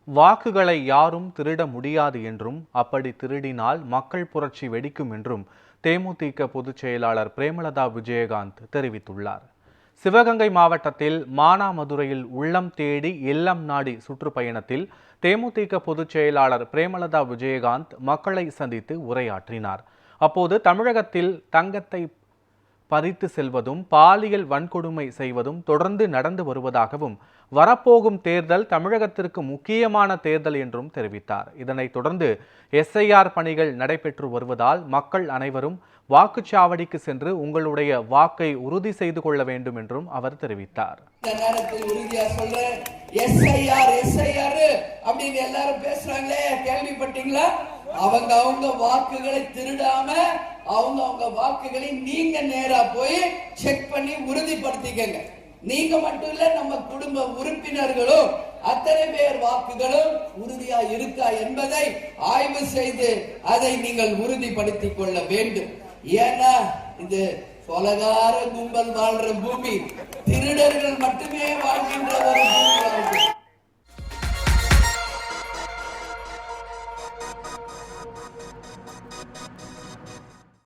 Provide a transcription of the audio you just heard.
வாக்குகளை யாரும் திருட முடியாது என்றும் அப்படி திருடினால் மக்கள் புரட்சி வெடிக்கும் என்றும் தேமுதிக பொதுச் செயலாளர் பிரேமலதா விஜயகாந்த் தெரிவித்துள்ளார். சிவகங்கை மாவட்டத்தில் மானாமதுரையில் உள்ளம் தேடி இல்லம் நாடி சுற்றுப்பயணத்தில் தேமுதிக பொதுச் செயலாளர் பிரேமலதா விஜயகாந்த் மக்களை சந்தித்து உரையாற்றினார். அப்போது தமிழகத்தில் தங்கத்தை பறித்து செல்வதும் பாலியல் வன்கொடுமை செய்வதும் தொடர்ந்து நடந்து வருவதாகவும் வரப்போகும் தேர்தல் தமிழகத்திற்கு முக்கியமான தேர்தல் என்றும் தெரிவித்தார். இதனைத் தொடர்ந்து எஸ்ஐஆர் பணிகள் நடைபெற்று வருவதால் மக்கள் அனைவரும் வாக்குச்சாவடிக்கு சென்று உங்களுடைய வாக்கை உறுதி செய்து கொள்ள வேண்டும் என்றும் அவர் தெரிவித்தார். அவங்க வாக்குகளை திருடாம அவங்க வாக்குகளை நீங்க நேரா போய் செக் பண்ணி உறுதிப்படுத்திக்கங்க. நீங்க மட்டும் இல்ல, நம்ம குடும்ப உறுப்பினர்களும் அத்தனை பேர் வாக்குகளும் உறுதியா இருக்கா என்பதை ஆய்வு செய்து அதை நீங்கள் உறுதிப்படுத்திக் கொள்ள வேண்டும். ஏன்னா இது கொலகார கும்பல் வாழ்ற பூமி, திருடர்கள் மட்டுமே வாழ்கின்ற ஒரு பூமி.